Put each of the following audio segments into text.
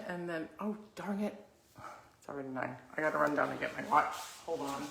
and then, oh, darn it. It's already 9. I gotta run down and get my watch. Hold on.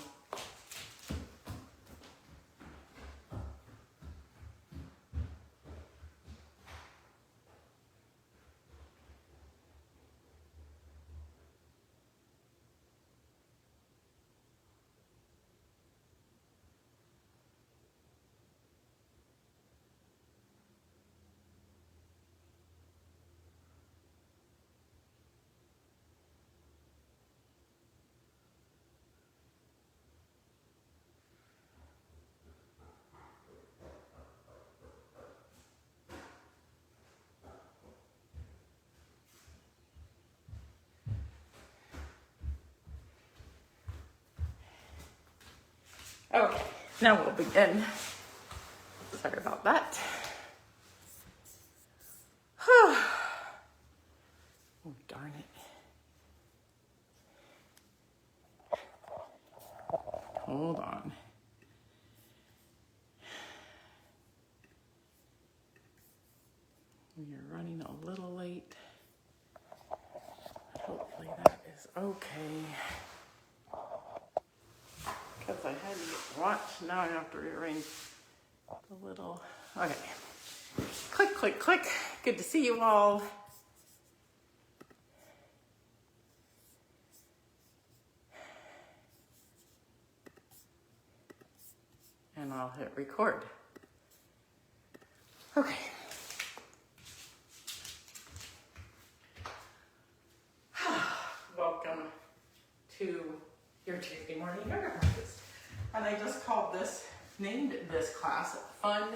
Okay, now we'll begin. Sorry about that. Oh, darn it. Hold on. We are running a little late. Hopefully that is okay. Because I had to watch, now I have to rearrange the little, okay. Click, click, click. Good to see you all. And I'll hit record. Okay. Welcome to your Tuesday morning yoga practice. And I just named this class Fun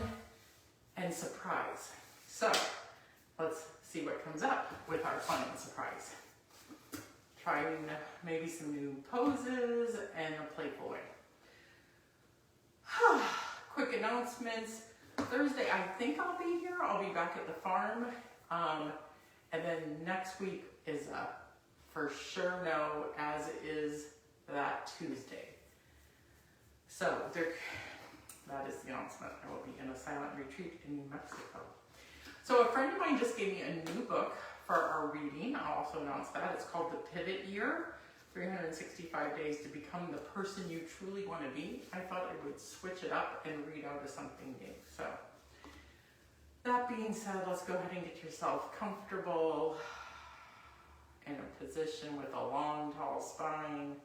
and Surprise. So let's see what comes up with our fun and surprise. Trying maybe some new poses and a playful way. Quick announcements. Thursday, I think I'll be here. I'll be back at the farm. And then next week is a for sure no, as is that Tuesday. So that is the announcement. I will be in a silent retreat in New Mexico. So a friend of mine just gave me a new book for our reading. I'll also announce that. It's called The Pivot Year, 365 Days to Become the Person You Truly Want to Be. I thought I would switch it up and read out of something new. So that being said, let's go ahead and get yourself comfortable in a position with a long, tall spine.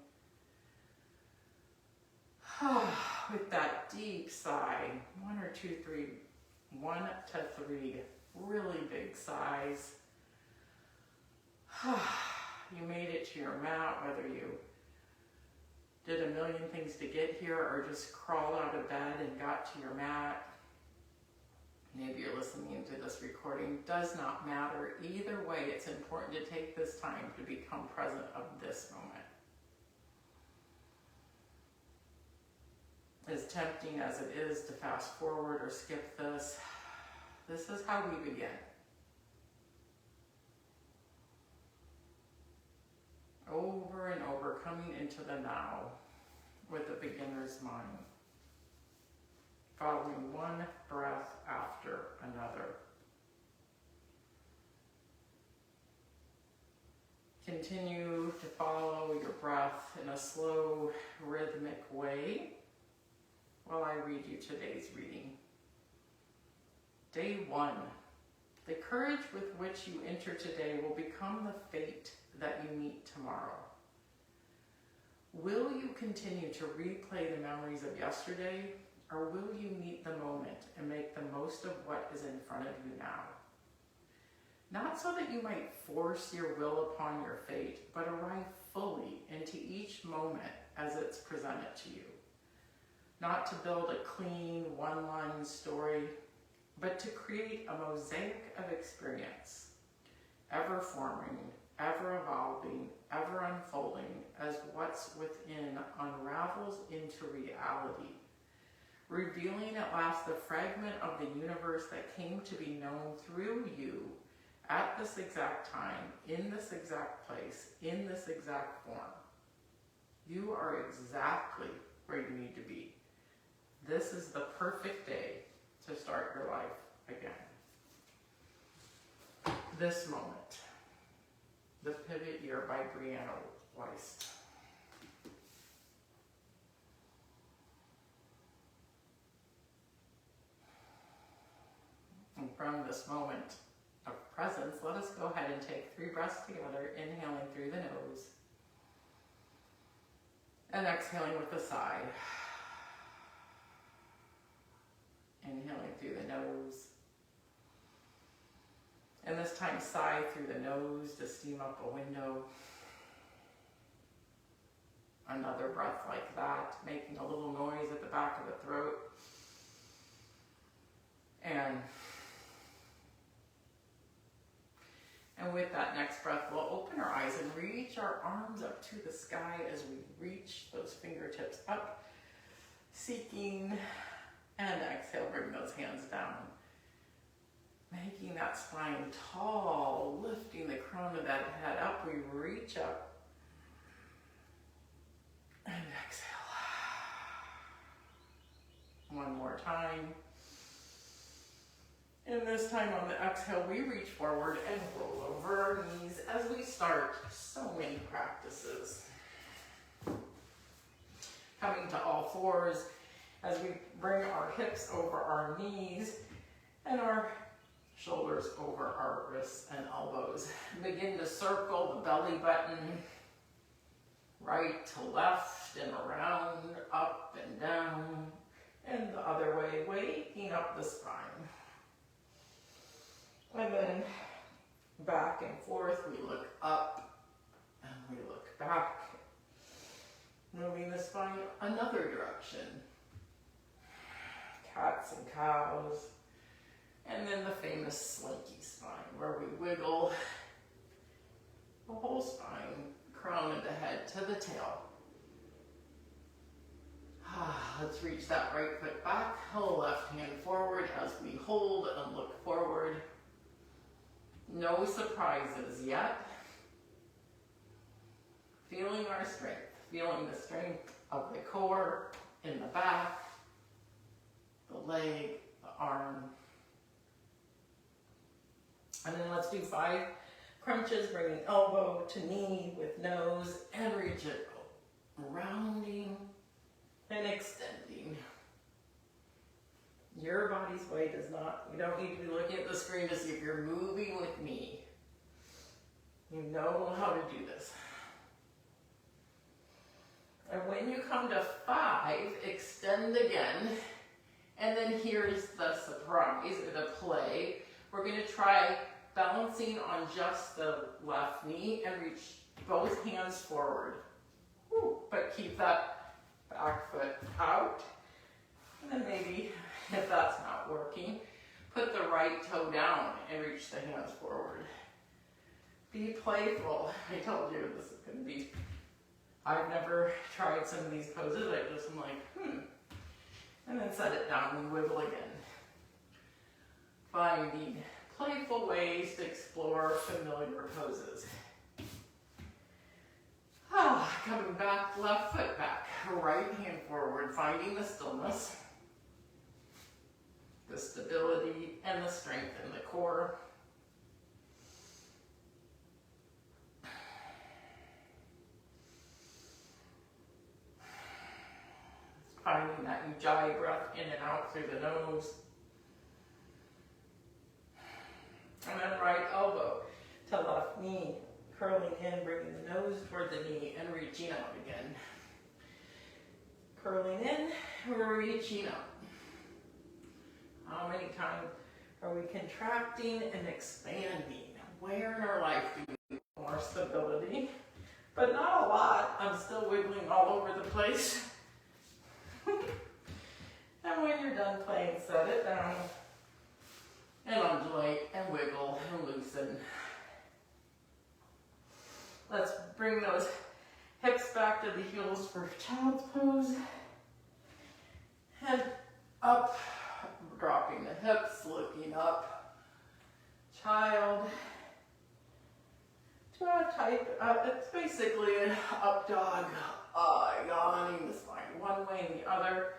With that deep sigh, 1 or 2, 3, 1 to 3, really big sighs. You made it to your mat, whether you did a million things to get here or just crawled out of bed and got to your mat. Maybe you're listening to this recording, does not matter. Either way, it's important to take this time to become present of this moment. As tempting as it is to fast forward or skip this, this is how we begin. Over and over, coming into the now with a beginner's mind. Following one breath after another. Continue to follow your breath in a slow, rhythmic way while I read you today's reading. Day 1. The courage with which you enter today will become the fate that you meet tomorrow. Will you continue to replay the memories of yesterday, or will you meet the moment and make the most of what is in front of you now? Not so that you might force your will upon your fate, but arrive fully into each moment as it's presented to you. Not to build a clean, one-line story, but to create a mosaic of experience, ever forming, ever evolving, ever unfolding as what's within unravels into reality, revealing at last the fragment of the universe that came to be known through you at this exact time, in this exact place, in this exact form. You are exactly where you need to be. This is the perfect day to start your life again. This moment. The Pivot Year by Brianna Weiss. And from this moment of presence, let us go ahead and take 3 breaths together, inhaling through the nose and exhaling with a sigh. Inhaling through the nose. And this time sigh through the nose to steam up a window. Another breath like that, making a little noise at the back of the throat. And with that next breath, we'll open our eyes and reach our arms up to the sky as we reach those fingertips up, seeking, and exhale, bring those hands down. Making that spine tall, lifting the crown of that head up, we reach up and exhale. One more time. And this time on the exhale, we reach forward and roll over our knees as we start so many practices. Coming to all fours as we bring our hips over our knees and our shoulders over our wrists and elbows. Begin to circle the belly button right to left and around, up and down, and the other way, waking up the spine. And then back and forth, we look up and we look back, moving the spine another direction. Cats and cows. And then the famous slinky spine, where we wiggle the whole spine, crown of the head to the tail. Let's reach that right foot back, left hand forward as we hold and look forward. No surprises yet. Feeling our strength, feeling the strength of the core in the back, the leg, the arm. And then let's do 5 crunches, bringing elbow to knee with nose and reach it, rounding and extending. Your body's weight does not, you don't need to be looking at the screen to see if you're moving with me. You know how to do this. And when you come to 5, extend again. And then here's the surprise, or the play. We're going to try balancing on just the left knee and reach both hands forward. But keep that back foot out. And then maybe, if that's not working, put the right toe down and reach the hands forward. Be playful. I told you this is going to be, I've never tried some of these poses. I just am like, And then set it down and wiggle again. Finding playful ways to explore familiar poses. Coming back, left foot back, right hand forward, finding the stillness, the stability, and the strength in the core. Finding that Ujjayi breath in and out through the nose. And then right elbow to left knee, curling in, bringing the nose toward the knee and reaching out again. Curling in, we're reaching out. How many times are we contracting and expanding? Where in our life do we need more stability? But not a lot. I'm still wiggling all over the place. And when you're done playing, set it down and undulate and wiggle and loosen. Let's bring those hips back to the heels for child's pose. Head up, dropping the hips, looking up. Child. To a type, it's basically an up dog, yawning the spine one way and the other.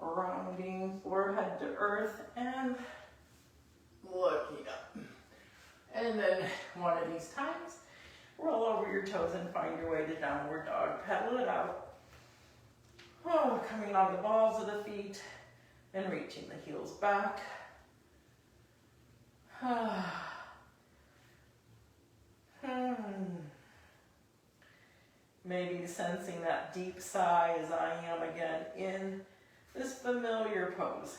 Rounding forehead to earth and looking up. And then one of these times, Roll over your toes and find your way to downward dog. Pedal it out. Oh, coming on the balls of the feet and reaching the heels back. Maybe sensing that deep sigh as I am again in this familiar pose.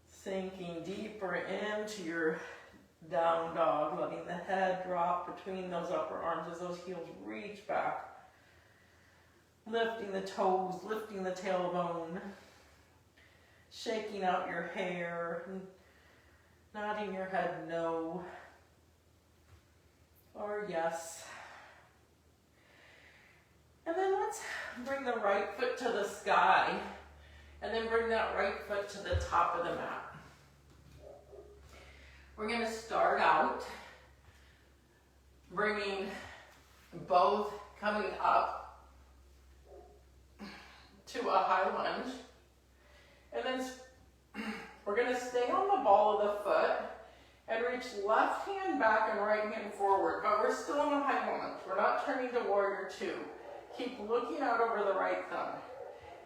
Sinking deeper into your down dog, letting the head drop between those upper arms as those heels reach back. Lifting the toes, lifting the tailbone, shaking out your hair, nodding your head no or yes. And then let's bring the right foot to the sky and then bring that right foot to the top of the mat. We're going to start out bringing both coming up to a high lunge. And then we're going to stay on the ball of the foot and reach left hand back and right hand forward. But we're still in a high lunge. We're not turning to warrior two. Keep looking out over the right thumb.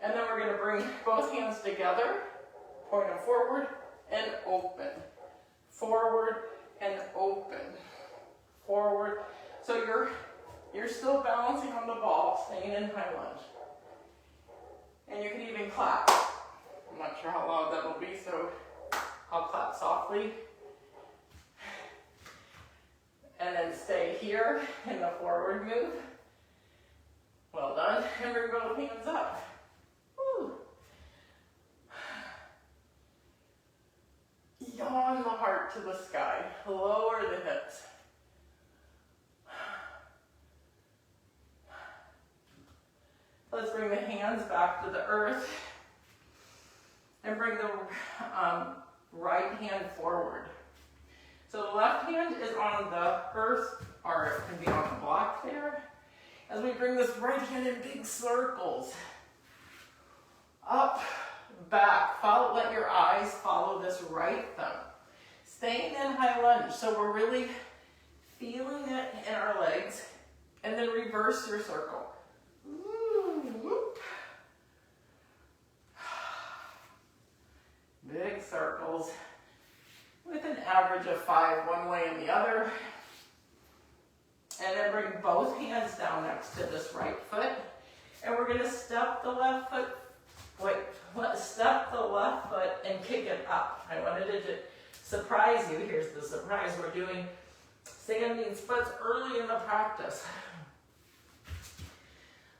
And then we're going to bring both hands together, point them forward and open. Forward and open. Forward. So you're still balancing on the ball, staying in high lunge. And you can even clap. I'm not sure how loud that will be, so I'll clap softly. And then stay here in the forward move. Well done. And bring both hands up. Woo. Yawn the heart to the sky. Lower the hips. Let's bring the hands back to the earth and bring the right hand forward. So the left hand is on the earth, or it can be on the block there. As we bring this right hand in big circles. Up, back. Let your eyes follow this right thumb. Staying in high lunge. So we're really feeling it in our legs. And then reverse your circle. Big circles with an average of 5 one way and the other. And then bring both hands down next to this right foot. And we're going to step the left foot. Step the left foot and kick it up. I wanted to surprise you. Here's the surprise. We're doing standing splits early in the practice.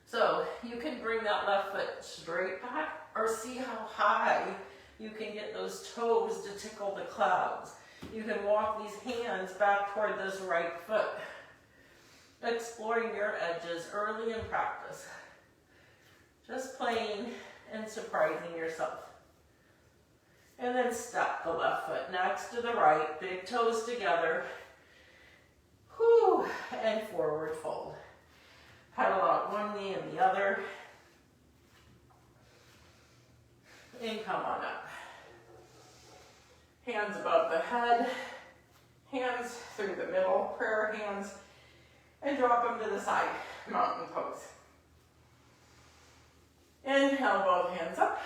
So you can bring that left foot straight back, or see how high you can get those toes to tickle the clouds. You can walk these hands back toward this right foot. Exploring your edges early in practice. Just playing and surprising yourself. And then step the left foot next to the right, big toes together. Whew, and forward fold. Pedal out one knee and the other. And come on up. Hands above the head. Hands through the middle, prayer hands. And drop them to the side, mountain pose. Inhale, both hands up.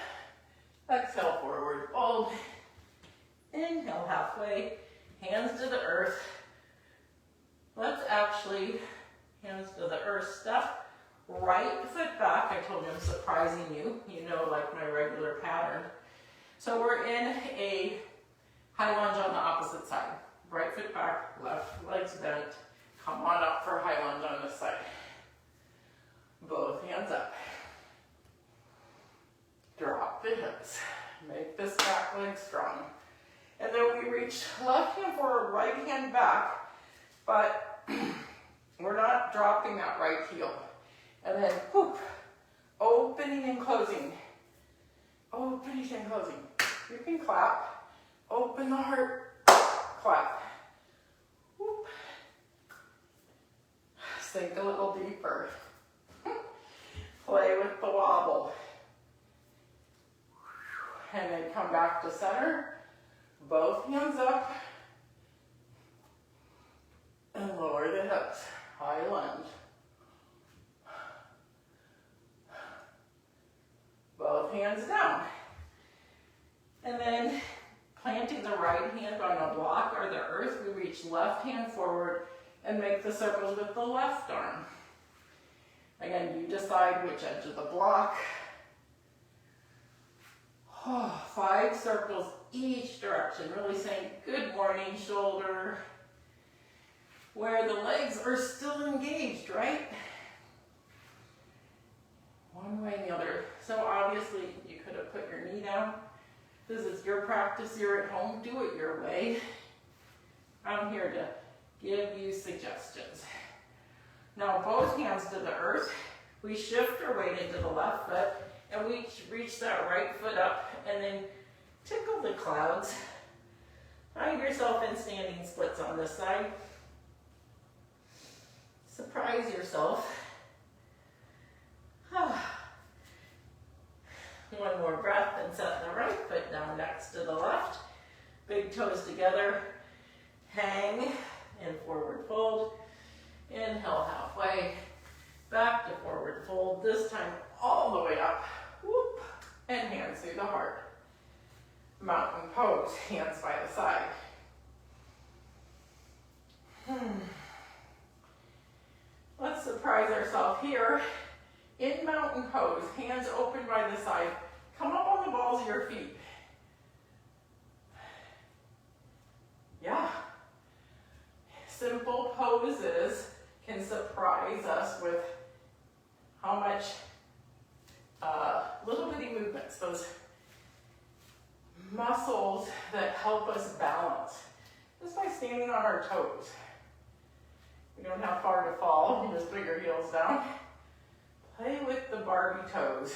Exhale, forward fold. Inhale, halfway. Hands to the earth. Let's actually, hands to the earth, step right foot back. I told you I'm surprising you. You know, like my regular pattern. So we're in a high lunge on the opposite side. Right foot back, left leg's bent. Come on up for high lunge on this side. Both hands up. Drop the hips. Make this back leg strong. And then we reach left hand forward, right hand back, but we're not dropping that right heel. And then, whoop, opening and closing. Opening and closing. You can clap. Open the heart. Clap. Whoop. Sink a little deeper. Play with the wobble. and then come back to center. Both hands up. And lower the hips. High lunge. Both hands down. And then planting the right hand on the block or the earth, we reach left hand forward and make the circles with the left arm. Again, you decide which edge of the block. 5 circles each direction, really saying good morning, shoulder, where the legs are still engaged, right? One way and the other. So obviously you could have put your knee down. This is your practice, you're at home, do it your way. I'm here to give you suggestions. Now both hands to the earth. We shift our weight into the left foot and we reach that right foot up and then tickle the clouds. Find yourself in standing splits on this side. Surprise yourself. One more breath and set the right foot down next to the left. Big toes together. Hang and forward fold. Inhale halfway. Back to forward fold. This time all the way up. Whoop. And hands through the heart. Mountain pose. Hands by the side. Let's surprise ourselves here. In mountain pose, hands open by the side. Come up on the balls of your feet. Yeah. Simple poses can surprise us with how much little bitty movements, those muscles that help us balance, just by standing on our toes. We don't have far to fall. You just put your heels down. Play with the Barbie toes.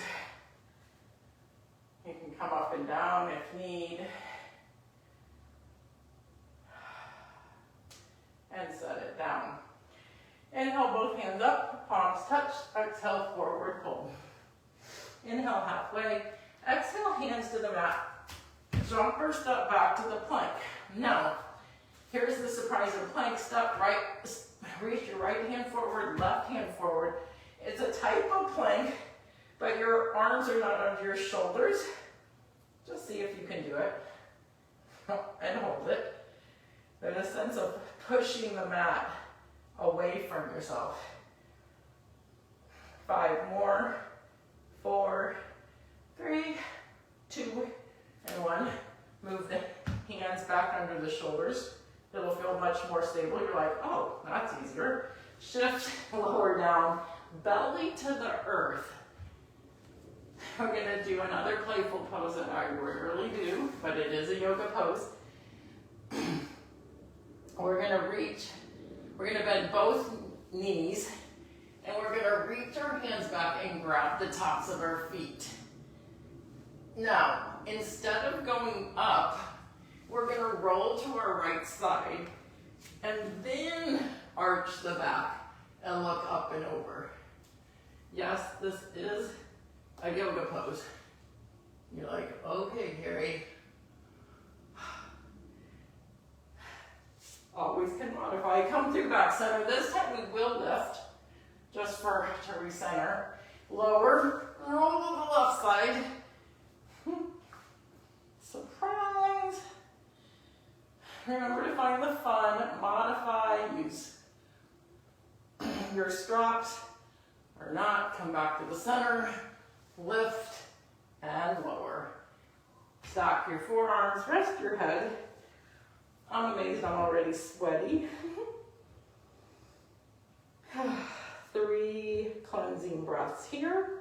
You can come up and down if need. And set it down. Inhale, both hands up, palms touch. Exhale, forward fold. Inhale, halfway. Exhale, hands to the mat. Jump or step back to the plank. Now, here's the surprise of the plank. Step right, reach your right hand forward, left hand forward. It's a type of plank, but your arms are not under your shoulders. Just see if you can do it. And hold it. There's a sense of pushing the mat away from yourself. 5 more. 4, 3, 2, and 1. Move the hands back under the shoulders. It'll feel much more stable. You're like, oh, that's easier. Shift, lower down, belly to the earth. We're gonna do another playful pose that I rarely do, but it is a yoga pose. We're gonna bend both knees, and we're gonna reach our hands back and grab the tops of our feet. Now, instead of going up, we're gonna roll to our right side, and then arch the back and look up and over. Yes, this is a yoga pose. You're like, okay, Gary. Always can modify. Come through back center. This time we will lift, just to recenter. Lower, roll to the left side. Surprise. Remember to find the fun, modify, use your straps or not. Come back to the center, lift and lower. Stack your forearms, rest your head. I'm amazed I'm already sweaty. 3 cleansing breaths here.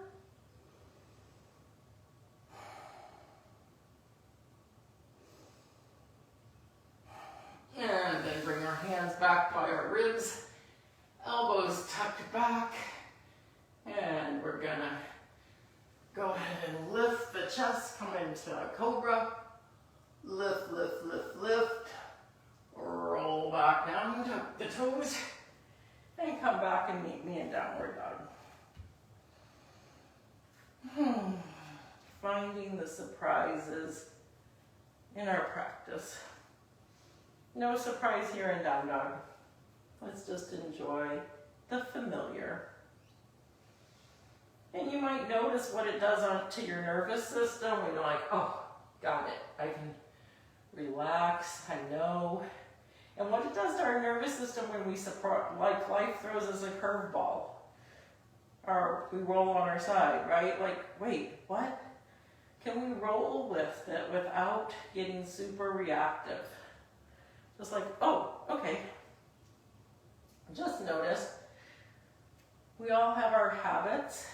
And then bring our hands back by our ribs, elbows tucked back, and we're gonna go ahead and lift the chest, come into a cobra, lift, lift, lift, lift, roll back down, tuck the toes, and come back and meet me in downward dog. finding the surprises in our practice. No surprise here in Down Dog. Let's just enjoy the familiar. And you might notice what it does to your nervous system when you're like, oh, got it. I can relax, I know. And what it does to our nervous system when we like life throws us a curveball. Or we roll on our side, right? Like, wait, what? Can we roll with it without getting super reactive? Just like, oh, okay. Just notice, we all have our habits.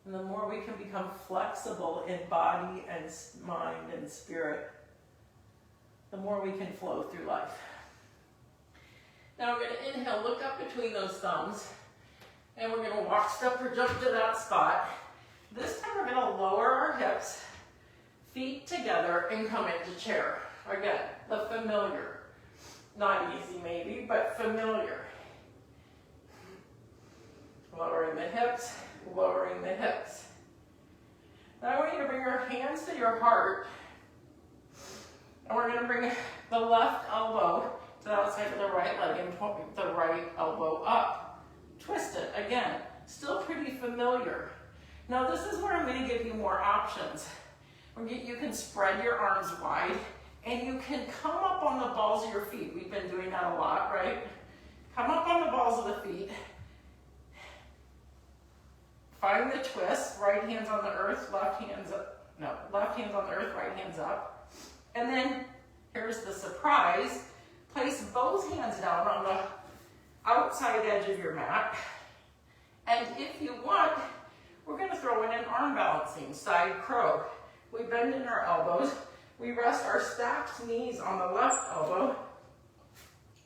And the more we can become flexible in body and mind and spirit, the more we can flow through life. Now we're going to inhale, look up between those thumbs, and we're going to walk, step, or jump to that spot. This time we're going to lower our hips, feet together, and come into chair. Again, the familiar. Not easy maybe, but familiar. Lowering the hips, lowering the hips. Now I want you to bring your hands to your heart, and we're going to bring the left elbow to the outside of the right leg and point the right elbow up. Twist it, again, still pretty familiar. Now this is where I'm going to give you more options. You can spread your arms wide, and you can come up on the balls of your feet. We've been doing that a lot, right? Come up on the balls of the feet. Find the twist, right hands on the earth, left hands up. No, left hands on the earth, right hands up. And then, here's the surprise. Place both hands down on the outside edge of your mat. And if you want, we're going to throw in an arm balancing, side crow. We bend in our elbows. We rest our stacked knees on the left elbow.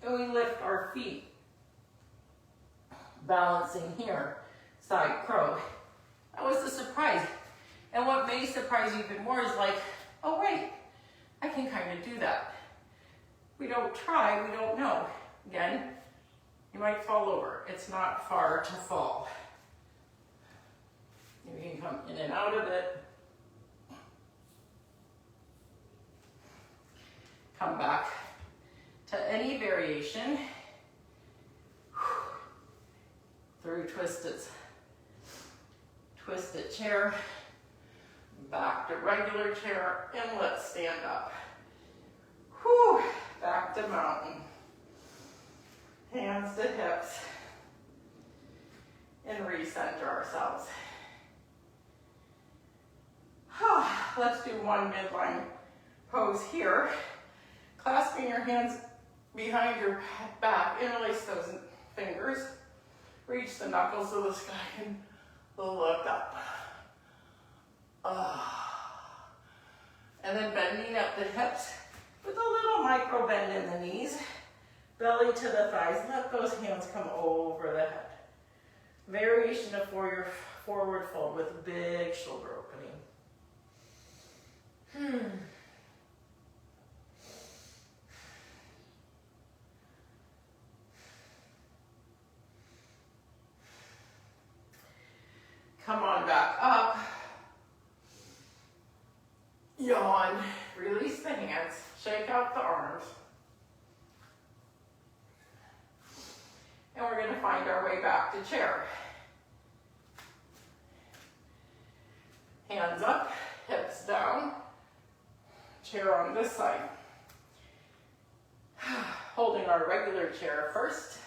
And we lift our feet. Balancing here. Side crow. That was the surprise. And what may surprise you even more is like, oh wait, I can kind of do that. We don't try, we don't know. Again, you might fall over. It's not far to fall. You can come in and out of it. Come back to any variation. Through twisted chair, back to regular chair, and let's stand up. Whew, back to mountain. Hands to hips, and recenter ourselves. Let's do one midline pose here. Clasping your hands behind your back, interlace those fingers. Reach the knuckles of the sky and look up. And then bending up the hips with a little micro bend in the knees. Belly to the thighs. Let those hands come over the head. Variation of forward fold with big shoulder opening. Come on back up. Yawn. Release the hands. Shake out the arms. And we're going to find our way back to chair. Hands up, hips down. Chair on this side. Holding our regular chair first.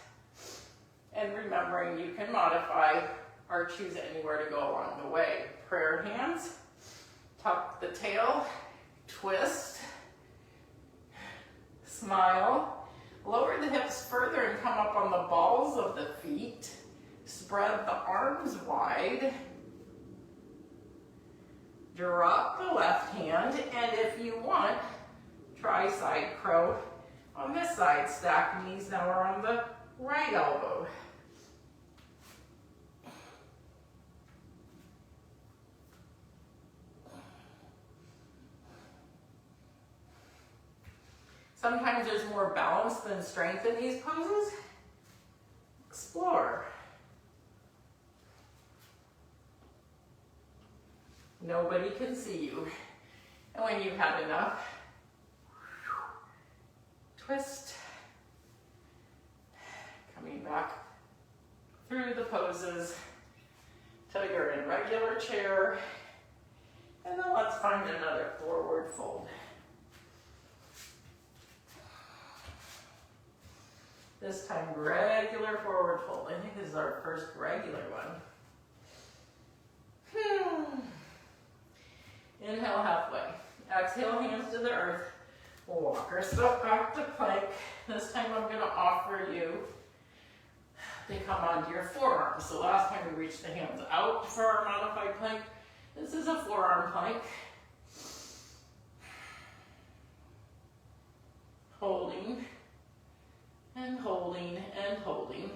And remembering you can modify or choose anywhere to go along the way. Prayer hands, tuck the tail, twist, smile, lower the hips further and come up on the balls of the feet. Spread the arms wide. Drop the left hand, and if you want, try side crow on this side. Stack knees now are on the right elbow. Sometimes there's more balance than strength in these poses. Explore. Nobody can see you. And when you've had enough, twist. Coming back through the poses till you're in regular chair. And then let's find another forward fold. This time, regular forward fold. I think this is our first regular one. Inhale halfway. Exhale, hands to the earth. We'll walk ourselves back to plank. This time I'm going to offer you to come onto your forearms. So last time we reached the hands out for our modified plank. This is a forearm plank. Holding, and holding, and holding.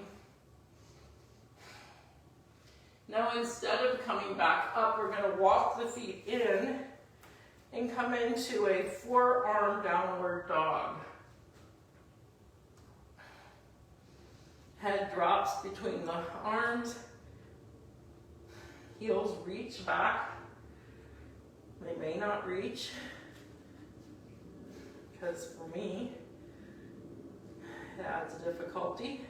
Now instead of coming back up, we're going to walk the feet in and come into a forearm downward dog. Head drops between the arms. Heels reach back. They may not reach, because for me, it adds difficulty.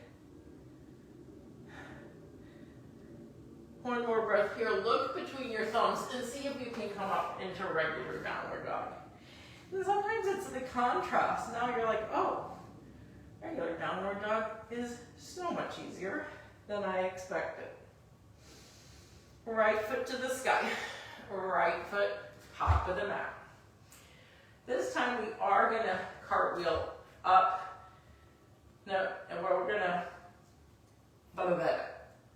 One more breath here. Look between your thumbs and see if you can come up into regular downward dog. And sometimes it's the contrast. Now you're like, oh, regular downward dog is so much easier than I expected. Right foot to the sky. Right foot, top of the mat. This time we are going to cartwheel up. No, and we're going to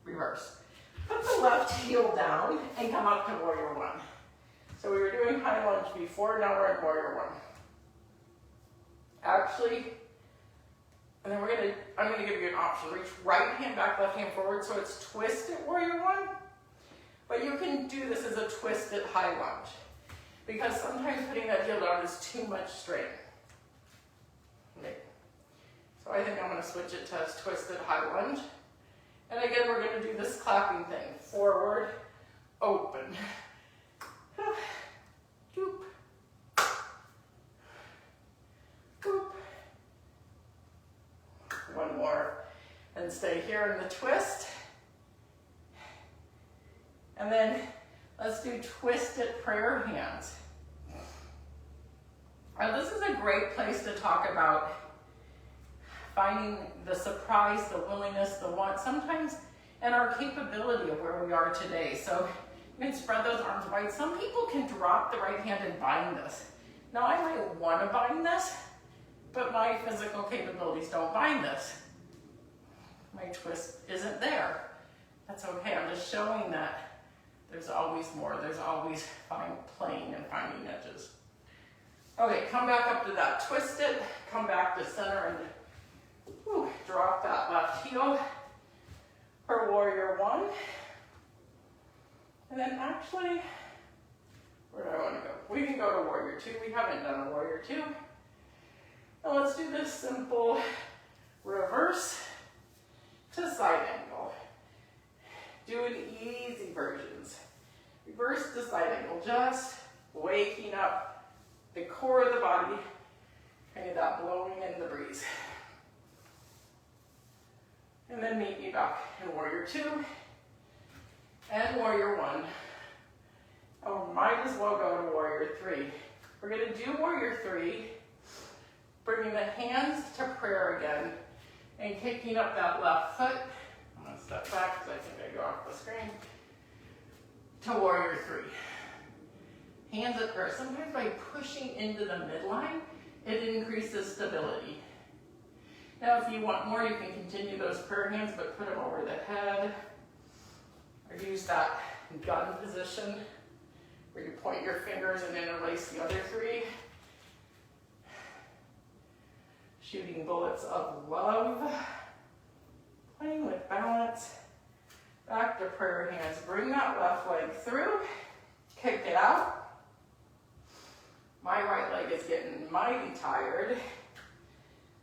reverse. Put the left heel down and come up to warrior one. So we were doing high lunge before, now we're in warrior one. Actually, and then I'm going to give you an option. Reach right hand back, left hand forward, so it's twisted warrior one. But you can do this as a twisted high lunge, because sometimes putting that heel down is too much strain. Okay. So I think I'm going to switch it to a twisted high lunge. And again, we're going to do this clapping thing. Forward, open. Doop. Boop. One more. And stay here in the twist. And then let's do twisted prayer hands. Now this is a great place to talk about finding the surprise, the willingness, the want, sometimes, and our capability of where we are today. So you can spread those arms wide. Some people can drop the right hand and bind this. Now I might want to bind this, but my physical capabilities don't bind this. My twist isn't there. That's okay, I'm just showing that there's always more. There's always playing and finding edges. Okay, come back up to that twisted, come back to center and drop that left heel for warrior one. And then actually, where do I want to go? We can go to warrior two. We haven't done a warrior two. Now let's do this simple reverse to side angle. Doing easy versions. Reverse to side angle, just waking up the core of the body, kind of that blowing in the breeze. And then meet me back in warrior two and warrior one. Oh, might as well go to warrior three. We're going to do warrior three, bringing the hands to prayer again and kicking up that left foot. I'm going to step back because I think I go off the screen. To warrior three. Hands at prayer. Sometimes by pushing into the midline, it increases stability. Now if you want more, you can continue those prayer hands, but put them over the head. Or use that gun position where you point your fingers and interlace the other three. Shooting bullets of love. Playing with balance. Back to prayer hands. Bring that left leg through. Kick it out. My right leg is getting mighty tired.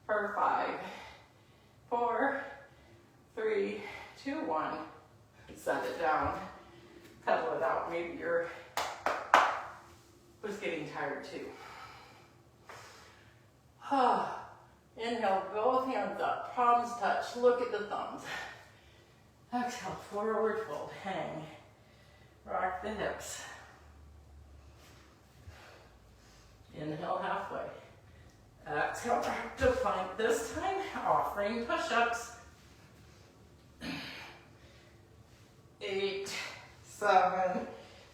For 5, 4, 3, 2, 1. Set it down. Pedal it out. Maybe you're was getting tired too. Inhale, both hands up, palms touch, look at the thumbs. Exhale, forward fold, hang, rock the hips. Inhale halfway. Exhale, back to plank. This time, offering push-ups. 8, 7,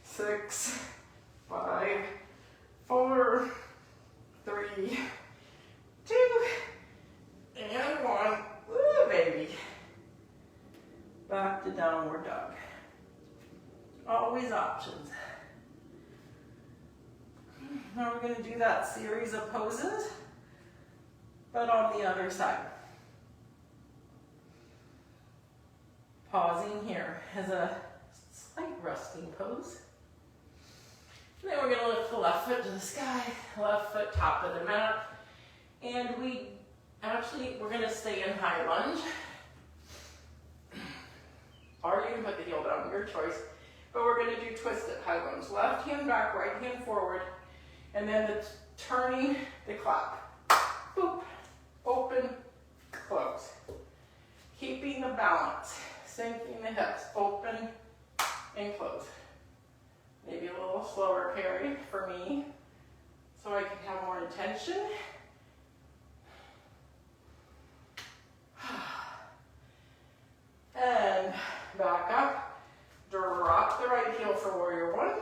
6, 5, 4, 3, 2, and 1. Woo, baby. Back to downward dog. Always options. Now we're going to do that series of poses, but on the other side. Pausing here as a slight resting pose. And then we're going to lift the left foot to the sky, left foot top of the mat. And we're going to stay in high lunge. Or you can put the heel down, your choice. But we're going to do twisted high lunge. Left hand back, right hand forward. And then turning the clap. Boop, open, close. Keeping the balance. Sinking the hips, open and close. Maybe a little slower carry for me, so I can have more intention. And back up, drop the right heel for warrior one.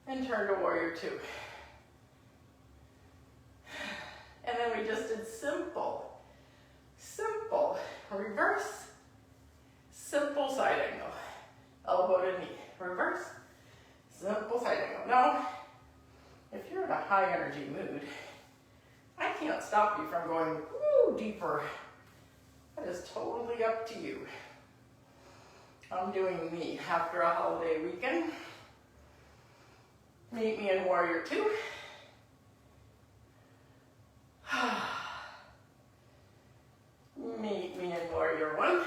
And turn to warrior two. And then we just did simple reverse, simple side angle, elbow to knee, reverse, simple side angle. Now, if you're in a high energy mood, I can't stop you from going deeper. That is totally up to you. I'm doing me after a holiday weekend. Meet me in warrior two. Meet me in warrior one.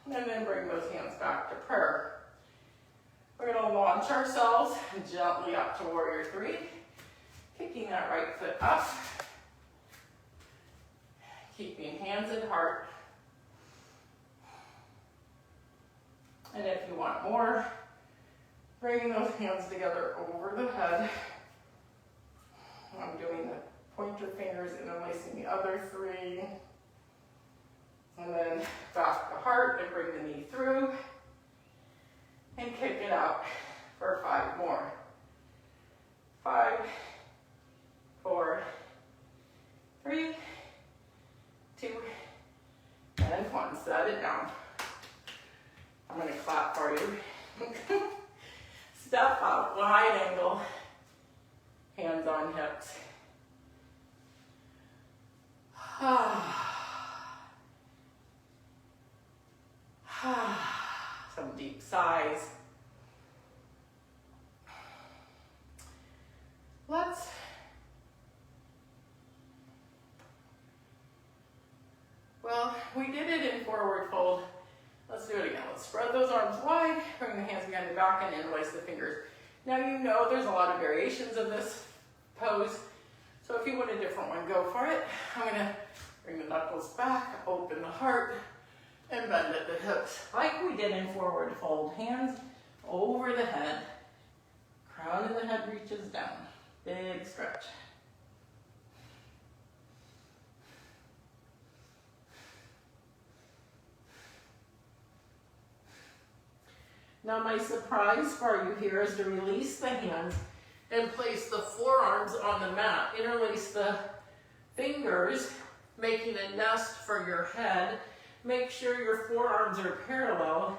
And then bring those hands back to prayer. We're going to launch ourselves gently up to warrior three. Kicking that right foot up. Keeping hands at heart. And if you want more, bring those hands together over the head. I'm doing the pointer fingers interlacing the other three. And then back to heart and bring the knee through. And kick it out for 5 more. 5, 4, 3, 2, and 1. Set it down. I'm going to clap for you. Step up, wide angle. Hands on hips. Some deep sighs. We did it in forward fold. Let's do it again. Let's spread those arms wide, bring the hands behind the back and interlace the fingers. Now you know there's a lot of variations of this pose. So if you want a different one, go for it. I'm gonna bring the knuckles back, open the heart, and bend at the hips. Like we did in forward fold. Hands over the head. Crown of the head reaches down. Big stretch. Now my surprise for you here is to release the hands and place the forearms on the mat. Interlace the fingers, making a nest for your head. Make sure your forearms are parallel.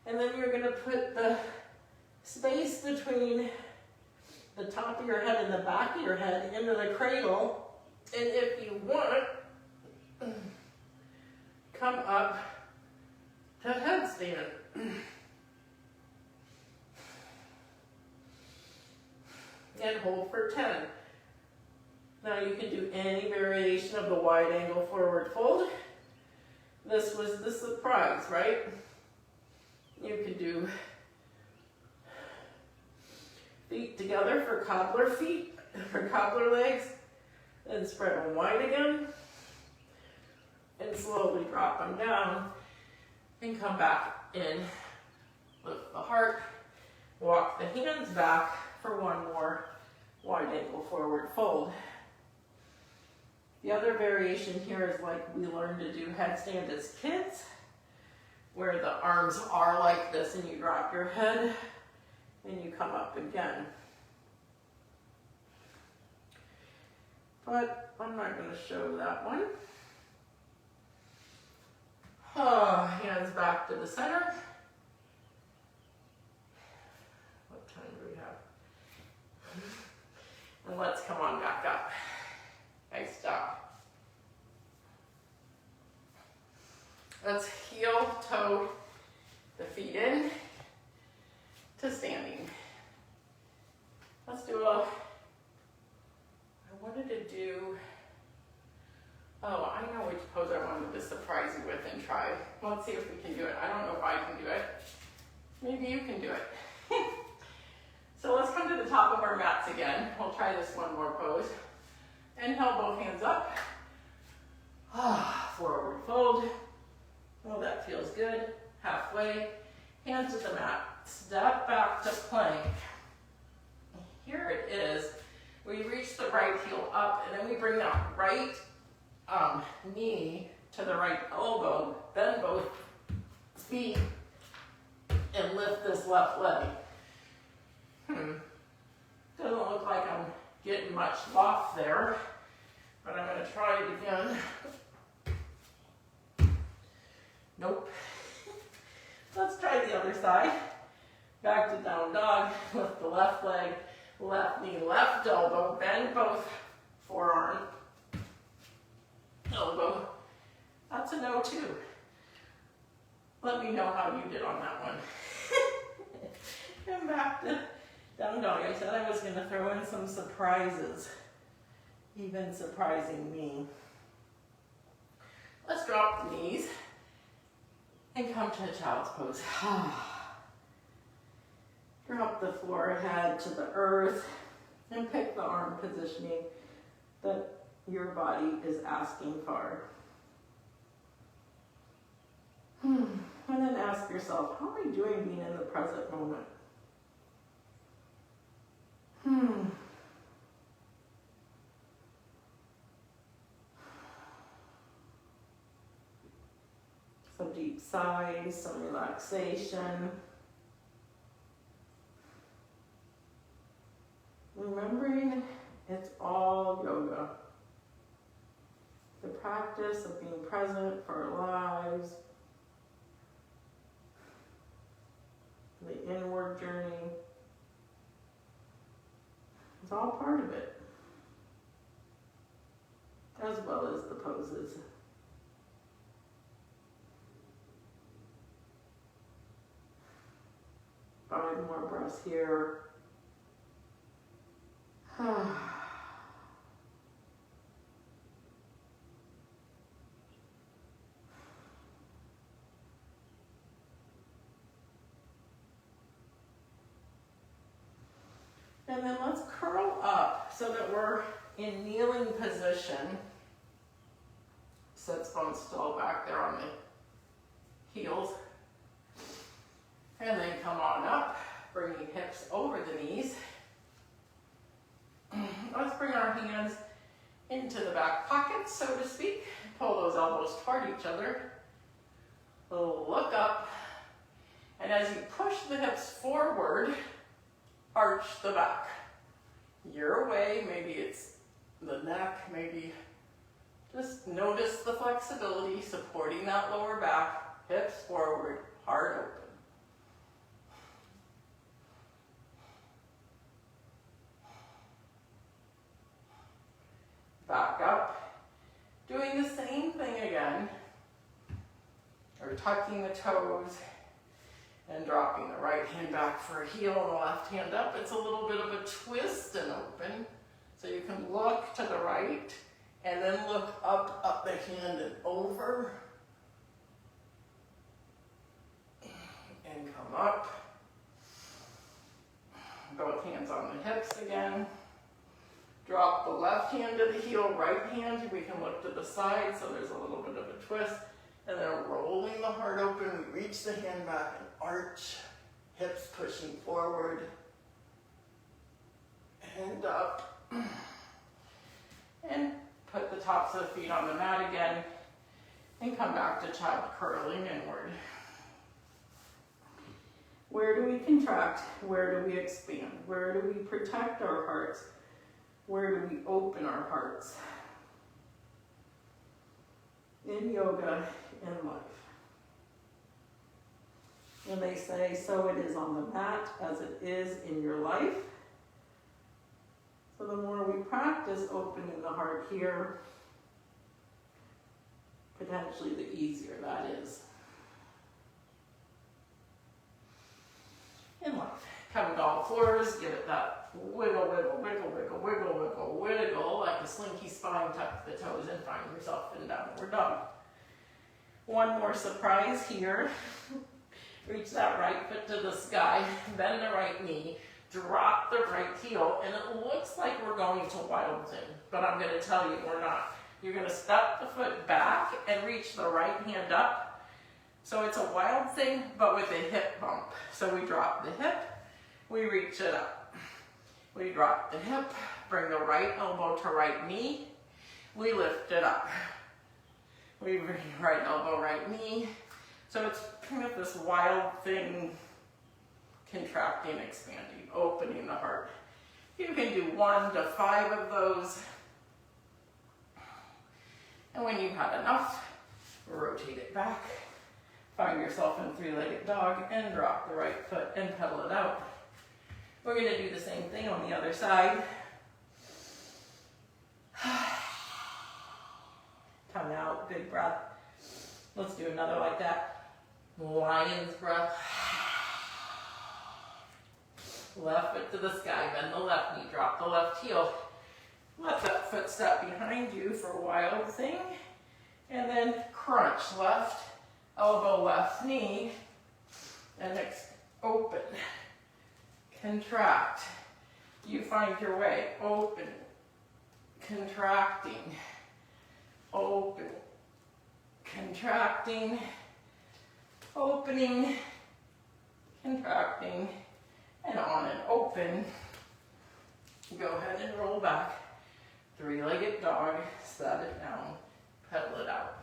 And then you're going to put the space between the top of your head and the back of your head into the cradle. And if you want, come up to headstand. And hold for 10. Now you can do any variation of the wide angle forward fold. This was the surprise, right? You could do feet together for cobbler feet, for cobbler legs, then spread them wide again, and slowly drop them down, and come back in. Lift the heart, walk the hands back for one more wide ankle forward fold. The other variation here is like we learned to do headstand as kids, where the arms are like this and you drop your head and you come up again. But I'm not going to show that one. Hands back to the center. What time do we have? And let's come on back up. Nice job. Let's heel, toe the feet in to standing. Let's do I wanted to do, I know which pose I wanted to surprise you with and try. Let's see if we can do it. I don't know if I can do it. Maybe you can do it. So let's come to the top of our mats again. We'll try this one more pose. Inhale, both hands up. Forward fold. Oh, that feels good. Halfway. Hands to the mat. Step back to plank. Here it is. We reach the right heel up, and then we bring that right knee to the right elbow. Bend both feet and lift this left leg. Doesn't look like I'm getting much loft there, but I'm going to try it again. Nope. Let's try the other side. Back to down dog. Lift the left leg, left knee, left elbow. Bend both forearm, elbow. That's a no too. Let me know how you did on that one. And back to down dog. I said I was going to throw in some surprises, even surprising me. Let's drop the knees and come to child's pose. Drop the forehead to the earth and pick the arm positioning that your body is asking for. And then ask yourself, how am I doing being in the present moment? Some deep sighs, some relaxation. Remembering it's all yoga. The practice of being present for our lives, the inward journey, it's all part of it, as well as the poses. Five more breaths here. And then let's curl up so that we're in kneeling position. Sits bones still back there on the heels. And then come on up, bringing hips over the knees. Let's bring our hands into the back pockets, so to speak. Pull those elbows toward each other. Look up. And as you push the hips forward, arch the back. Your way, maybe it's the neck, maybe just notice the flexibility, supporting that lower back, hips forward, heart open. Back up, doing the same thing again, or tucking the toes and dropping the right hand back for a heel and the left hand up. It's a little bit of a twist and open, so you can look to the right and then look up the hand and over, and come up. Both hands on the hips again. Drop the left hand to the heel, right hand, we can look to the side so there's a little bit of a twist. And then rolling the heart open, we reach the hand back and arch, hips pushing forward. And up. And put the tops of the feet on the mat again. And come back to child curling inward. Where do we contract? Where do we expand? Where do we protect our hearts? Where do we open our hearts? In yoga, in life. And they say, so it is on the mat as it is in your life. So the more we practice opening the heart here, potentially the easier that is. In life. Come to all fours, give it that wiggle, wiggle, wiggle, wiggle, wiggle, wiggle, wiggle, like a slinky spine, tuck the toes and find yourself in downward dog. One more surprise here. Reach that right foot to the sky, bend the right knee, drop the right heel, and it looks like we're going to wild thing, but I'm going to tell you we're not. You're going to step the foot back and reach the right hand up. So it's a wild thing, but with a hip bump. So we drop the hip, we reach it up. We drop the hip, bring the right elbow to right knee, we lift it up. We bring right elbow, right knee. So it's kind of this wild thing, contracting, expanding, opening the heart. You can do 1 to 5 of those. And when you've had enough, rotate it back. Find yourself in three-legged dog and drop the right foot and pedal it out. We're going to do the same thing on the other side. Tongue out, big breath. Let's do another like that. Lion's breath. Left foot to the sky, bend the left knee, drop the left heel. Let that foot step behind you for wild thing. And then crunch, left elbow, left knee, and open, contract. You find your way, open, contracting, open, contracting, opening, contracting, and on and open. Go ahead and roll back. Three-legged dog, set it down, pedal it out.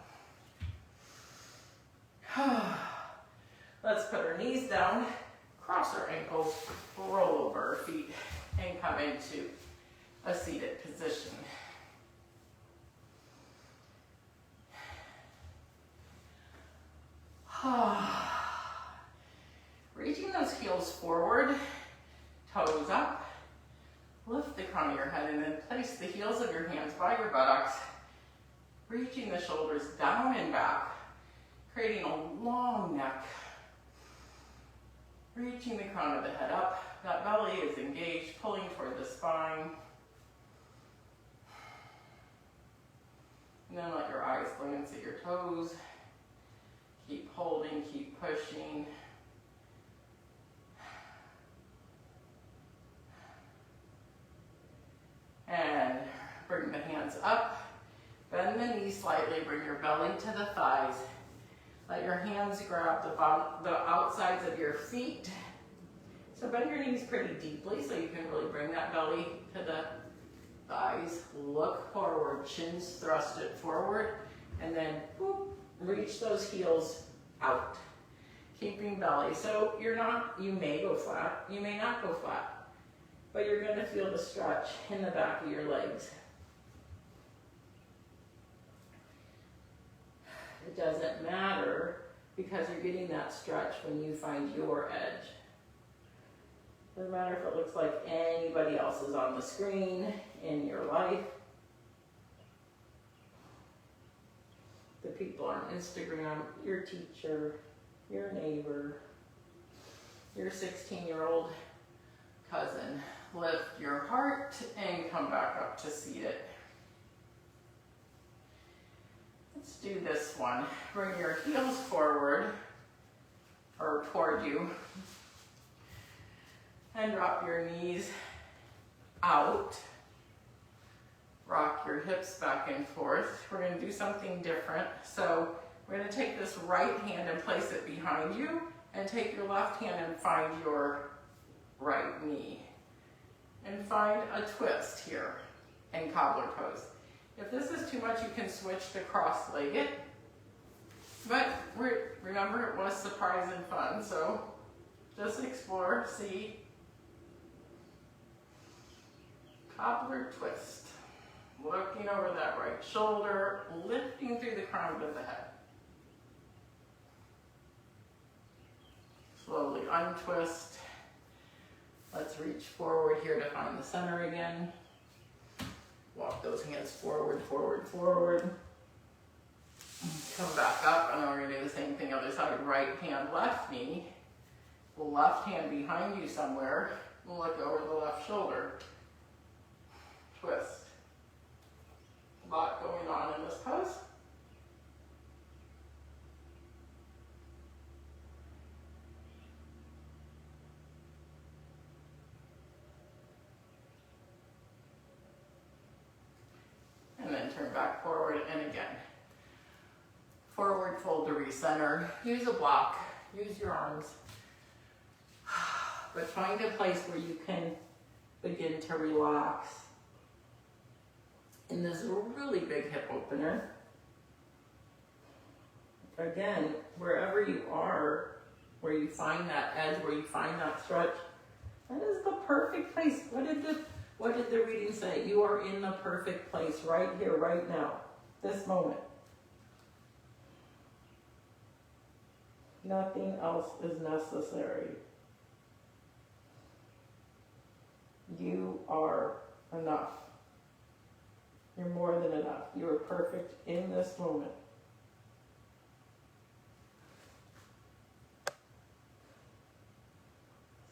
Let's put our knees down, cross our ankles, roll over our feet, and come into a seated position. Reaching those heels forward, toes up, lift the crown of your head, and then place the heels of your hands by your buttocks, reaching the shoulders down and back, creating a long neck, reaching the crown of the head up. That belly is engaged, pulling toward the spine. And then let your eyes glance at your toes. Keep holding, keep pushing. And bring the hands up. Bend the knees slightly, bring your belly to the thighs. Let your hands grab the outsides of your feet. So bend your knees pretty deeply so you can really bring that belly to the thighs. Look forward, chins thrusted forward, and then whoop, reach those heels out. Keeping belly. So you may go flat, you may not go flat, but you're going to feel the stretch in the back of your legs. It doesn't matter because you're getting that stretch when you find your edge. Doesn't matter if it looks like anybody else is on the screen in your life. The people on Instagram, your teacher, your neighbor, your 16-year-old cousin. Lift your heart and come back up to seated. Let's do this one. Bring your heels forward. or toward you. And drop your knees out. Rock your hips back and forth. We're going to do something different. So we're going to take this right hand and place it behind you, and take your left hand and find your right knee. And find a twist here in cobbler pose. If this is too much, you can switch to cross-legged. But remember, it was surprise and fun, so just explore, see. Cobbler twist. Looking over that right shoulder, lifting through the crown of the head. Slowly untwist. Let's reach forward here to find the center again. Walk those hands forward, forward, forward. Come back up, and then we're going to do the same thing other side. Right hand, left knee. Left hand behind you somewhere. Look over the left shoulder. Twist. A lot going on in this pose. And then turn back forward, and again. Forward fold to recenter. Use a block. Use your arms. But find a place where you can begin to relax. In this really big hip opener. Again, wherever you are, where you find that edge, where you find that stretch, that is the perfect place. What did the reading say? You are in the perfect place right here, right now, this moment. Nothing else is necessary. You are enough. You're more than enough. You are perfect in this moment.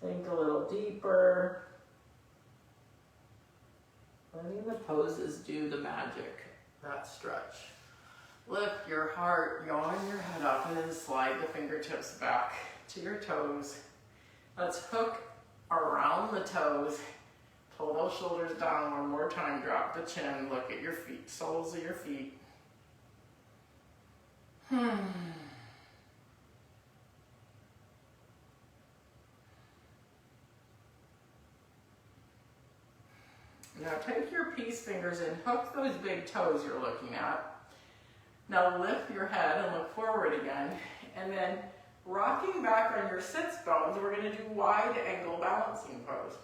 Think a little deeper. Letting the poses do the magic, that stretch. Lift your heart, yawn your head up, and then slide the fingertips back to your toes. Let's hook around the toes. Pull those shoulders down one more time. Drop the chin. Look at your feet, soles of your feet. Now take your peace fingers and hook those big toes you're looking at. Now lift your head and look forward again. And then rocking back on your sits bones, we're going to do wide angle balancing pose.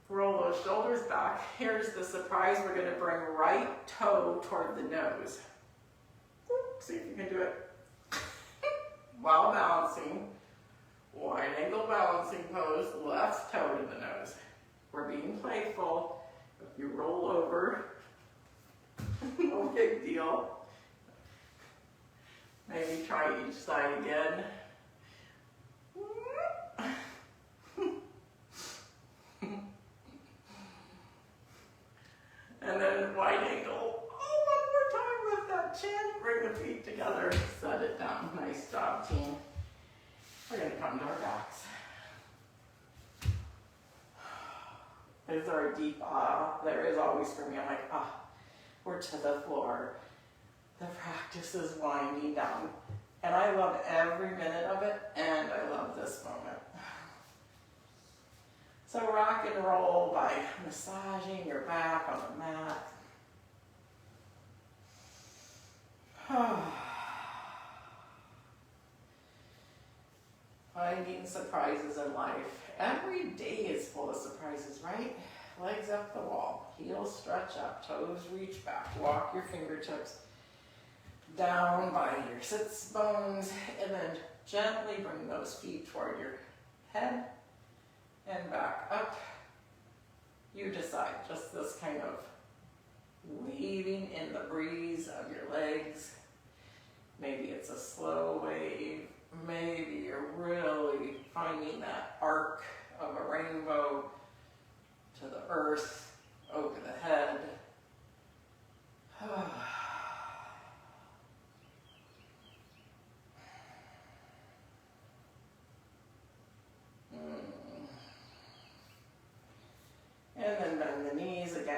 Roll those shoulders back. Here's the surprise. We're going to bring right toe toward the nose. See if you can do it. While balancing, wide angle balancing pose, left toe to the nose. We're being playful. If you roll over, no big deal. Maybe try each side again. And then wide angle. Oh, one more time, lift that chin. Bring the feet together. Set it down. Nice job, team. We're going to come to our backs. Is there a deep ah? There is always for me. I'm like, ah, we're to the floor. The practice is winding down. And I love every minute of it, and I love this moment. So rock and roll by massaging your back on the mat. Finding surprises in life. Every day is full of surprises, right? Legs up the wall, heels stretch up, toes reach back, walk your fingertips down by your sits bones, and then gently bring those feet toward your head and back up. You decide, just this kind of waving in the breeze of your legs. Maybe it's a slow wave. Maybe you're really finding that arc of a rainbow to the earth, over the head.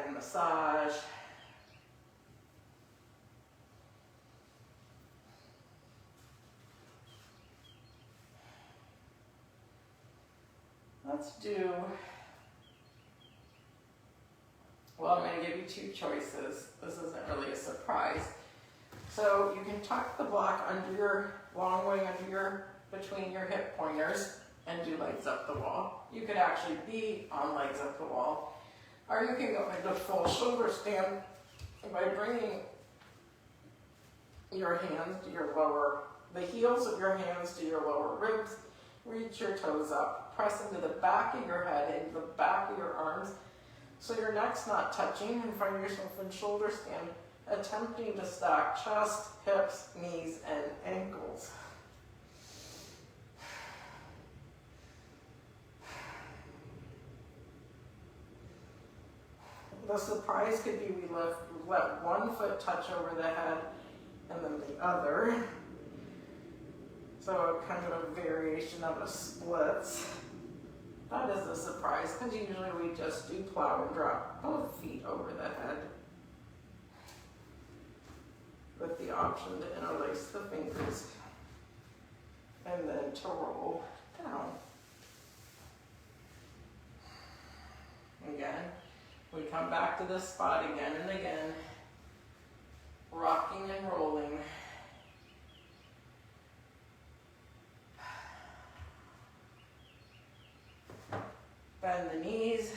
head massage. Let's do, well, I'm going to give you two choices. This isn't really a surprise. So you can tuck the block under your, long way under your, between your hip pointers and do legs up the wall. You could actually be on legs up the wall. Or you can go into full shoulder stand by bringing your hands to your lower, the heels of your hands to your lower ribs. Reach your toes up. Press into the back of your head, into the back of your arms, so your neck's not touching, and find yourself in shoulder stand, attempting to stack chest, hips, knees, and ankles. The surprise could be we let one foot touch over the head and then the other. So kind of a variation of a splits. That is a surprise because usually we just do plow and drop both feet over the head with the option to interlace the fingers and then to roll down. Again, we come back to this spot again and again, rocking and rolling. Bend the knees,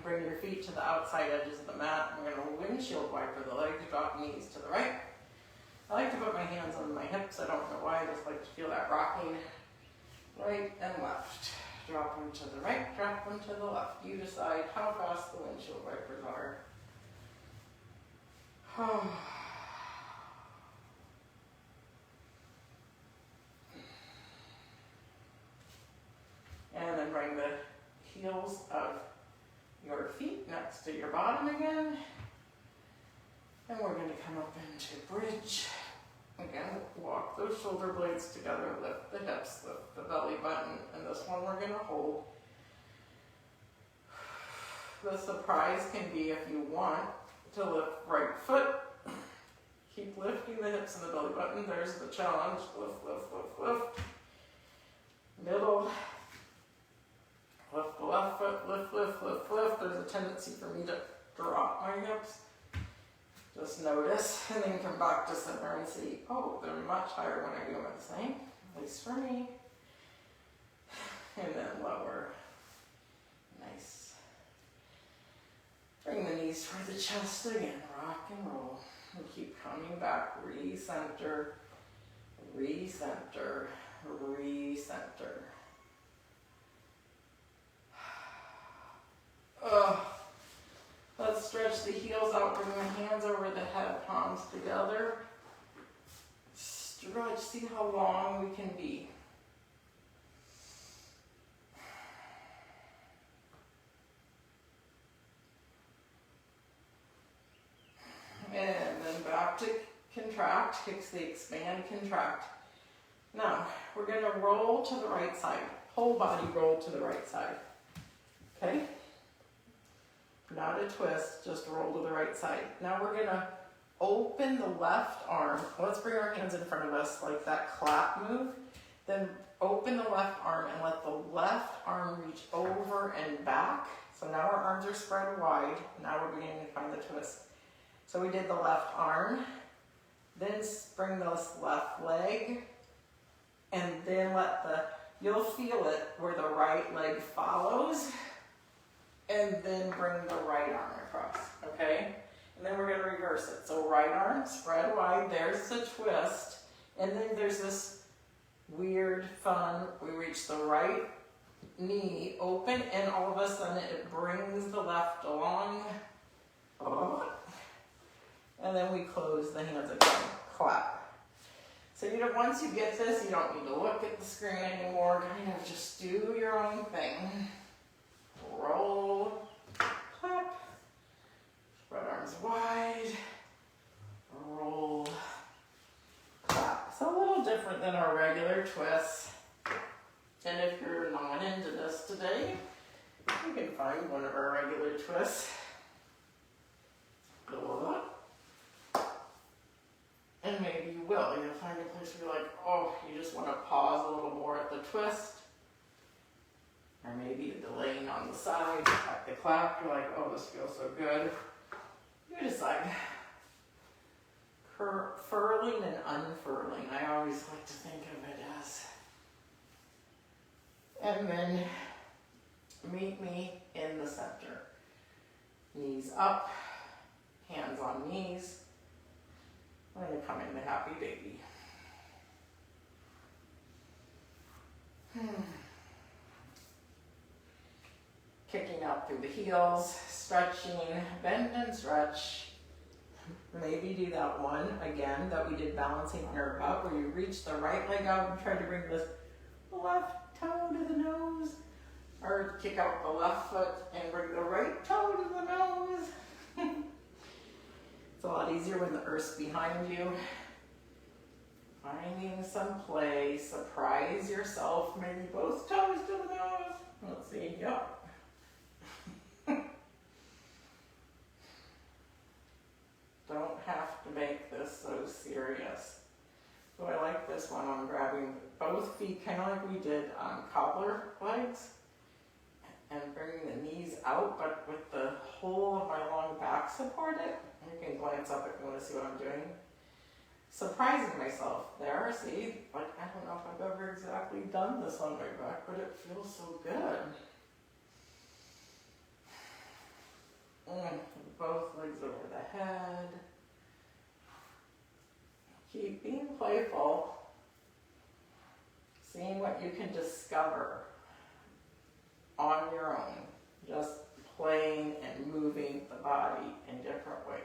bring your feet to the outside edges of the mat. I'm going to windshield wiper the legs, drop knees to the right. I like to put my hands on my hips. I don't know why, I just like to feel that rocking. Right and left. Drop them to the right, drop them to the left. You decide how fast the windshield wipers are. And then bring the heels of your feet next to your bottom again. And we're going to come up into bridge. Again, walk those shoulder blades together, lift the hips, lift the belly button, and this one we're going to hold. The surprise can be if you want to lift right foot. Keep lifting the hips and the belly button. There's the challenge. Lift, lift, lift, lift. Middle. Lift the left foot, lift, lift, lift, lift. There's a tendency for me to drop my hips. Just notice, and then come back to center and see, oh, they're much higher when I do them at the same, at least for me. And then lower. Nice. Bring the knees for the chest again, rock and roll. And keep coming back, re-center, re-center, re-center. Let's stretch the heels out, bring the hands over the head, palms together. Stretch, see how long we can be. And then back to contract, kicks the expand, contract. Now, we're going to roll to the right side. Whole body roll to the right side. Okay? Not a twist, just roll to the right side. Now we're going to open the left arm. Let's bring our hands in front of us like that clap move. Then open the left arm and let the left arm reach over and back. So now our arms are spread wide. Now we're beginning to find the twist. So we did the left arm, then bring this left leg, and then you'll feel it where the right leg follows. And then bring the right arm across, okay? And then we're going to reverse it. So right arm, spread wide, there's the twist. And then there's this weird, fun, we reach the right knee open, and all of a sudden it brings the left along. Oh. And then we close the hands again, clap. So once you get this, you don't need to look at the screen anymore. Kind of just do your own thing. Roll, clap, spread arms wide, roll, clap. It's a little different than our regular twists. And if you're not into this today, you can find one of our regular twists. place where you're like, oh, you just want to pause a little more at the twist. Or maybe delaying on the side, at the clap, you're like, oh, this feels so good. You decide. Furling and unfurling, I always like to think of it as. And then meet me in the center. Knees up, hands on knees. I'm going to come into happy baby. Kicking out through the heels, stretching, bend and stretch. Maybe do that one again that we did balancing on our butt, where you reach the right leg out and try to bring this left toe to the nose, or kick out the left foot and bring the right toe to the nose. It's a lot easier when the earth's behind you. Finding some play, surprise yourself, maybe both toes to the nose. Let's see, yep. Don't have to make this so serious. So I like this one. I'm grabbing both feet, kind of like we did on cobbler legs, and bringing the knees out, but with the whole of my long back supported. You can glance up if you want to see what I'm doing. Surprising myself there. See, like, I don't know if I've ever exactly done this on my back, but it feels so good. Both legs over the head. Keep being playful. Seeing what you can discover on your own. Just playing and moving the body in different ways.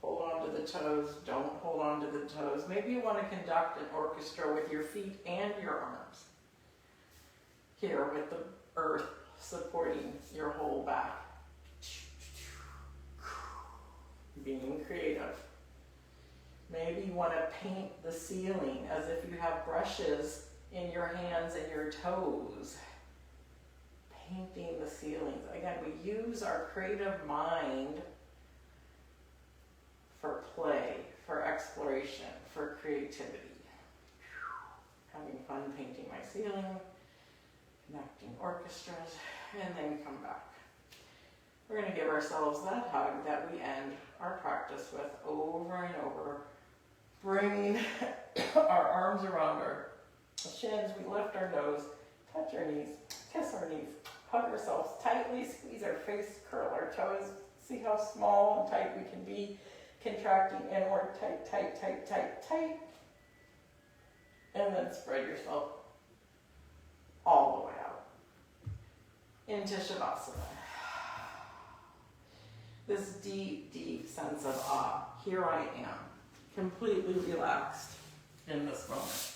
Hold on to the toes. Don't hold on to the toes. Maybe you want to conduct an orchestra with your feet and your arms. Here with the earth supporting your whole back. Being creative. Maybe you want to paint the ceiling as if you have brushes in your hands and your toes. Painting the ceilings. Again, we use our creative mind for play, for exploration, for creativity. Having fun painting my ceiling, connecting orchestras, and then come back. We're going to give ourselves that hug that we end our practice with over and over. Bringing our arms around our shins, we lift our nose, touch our knees, kiss our knees, hug ourselves tightly, squeeze our face, curl our toes. See how small and tight we can be. Contracting inward, tight, tight, tight, tight, tight. And then spread yourself all the way out into Shavasana. This deep, deep sense of awe. Here I am, completely relaxed in this moment.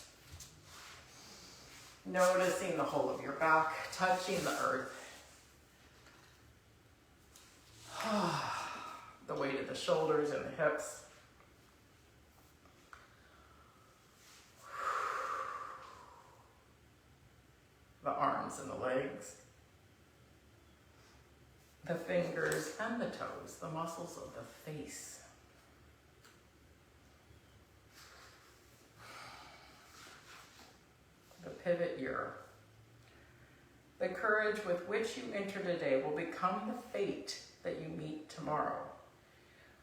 Noticing the whole of your back, touching the earth. The weight of the shoulders and the hips. The arms and the legs. The fingers and the toes, the muscles of the face. The pivot ear. The courage with which you enter today will become the fate that you meet tomorrow.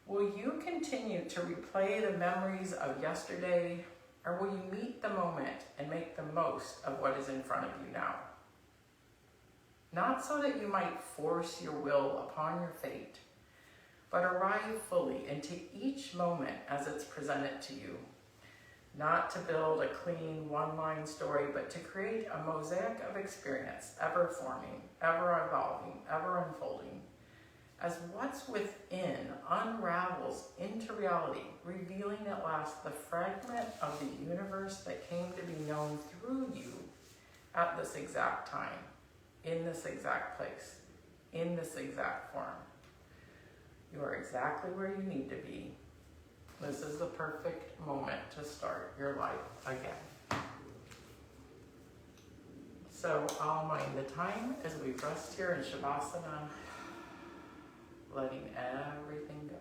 Will you continue to replay the memories of yesterday, or will you meet the moment and make the most of what is in front of you now? Not so that you might force your will upon your fate, but arrive fully into each moment as it's presented to you. Not to build a clean one-line story, but to create a mosaic of experience, ever forming, ever evolving, ever unfolding, as what's within unravels into reality, revealing at last the fragment of the universe that came to be known through you at this exact time, in this exact place, in this exact form. You are exactly where you need to be. This is the perfect moment to start your life again. So I'll mind the time as we rest here in Shavasana, letting everything go.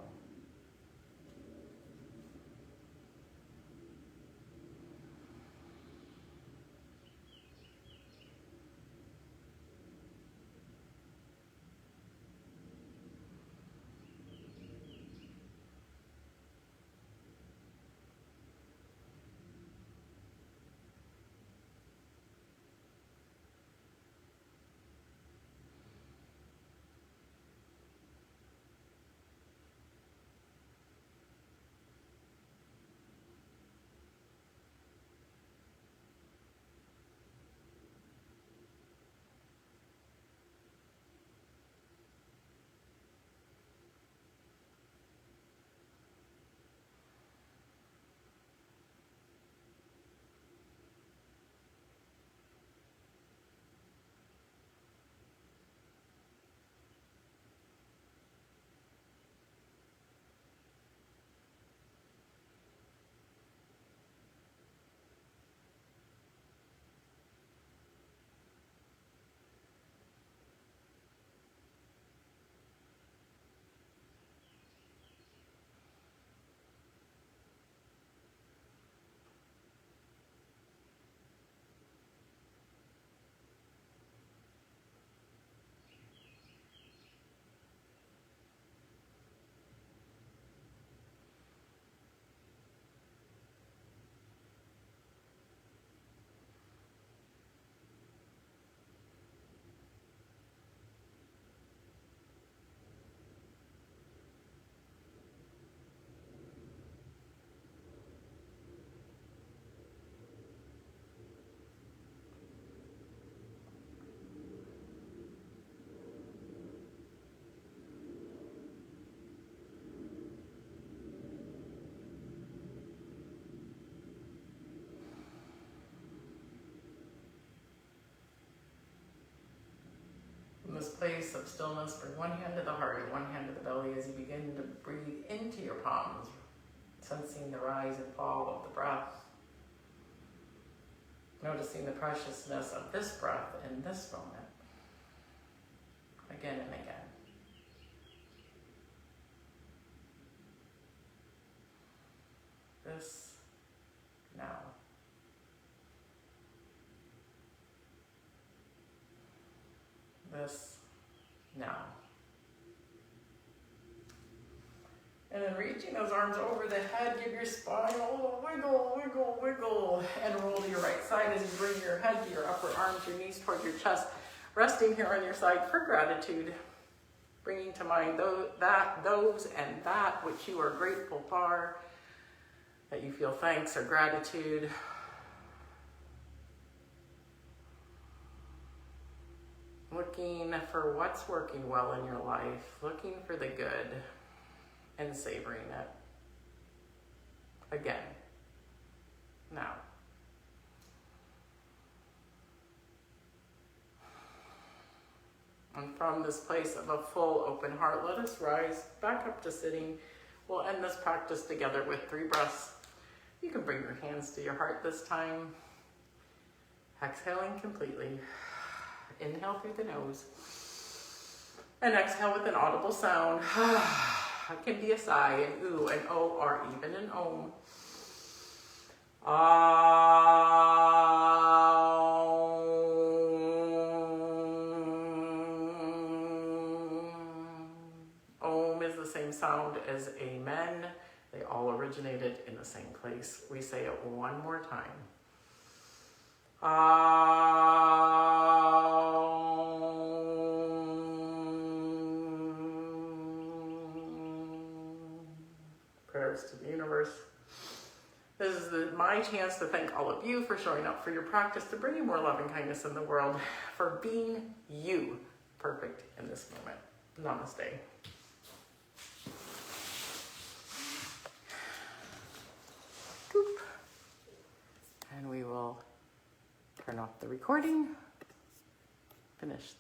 this place of stillness, bring one hand to the heart and one hand to the belly as you begin to breathe into your palms, sensing the rise and fall of the breath. Noticing the preciousness of this breath in this moment, again and again. This now. This now. And then reaching those arms over the head, give your spine a little wiggle, wiggle, wiggle, and roll to your right side as you bring your head to your upper arms, your knees toward your chest, resting here on your side for gratitude, bringing to mind those and that which you are grateful for, that you feel thanks or gratitude. Looking for what's working well in your life, looking for the good, and savoring it. Again. Now. And from this place of a full open heart, let us rise back up to sitting. We'll end this practice together with 3 breaths. You can bring your hands to your heart this time. Exhaling completely. Inhale through the nose. And exhale with an audible sound. It can be a sigh, an ooh, an oh, or even an om. Om is the same sound as amen. They all originated in the same place. We say it one more time. Prayers to the universe. This is my chance to thank all of you for showing up for your practice, to bring you more love and kindness in the world, for being you, perfect in this moment. Namaste. Boop. And we will turn off the recording. Finish that.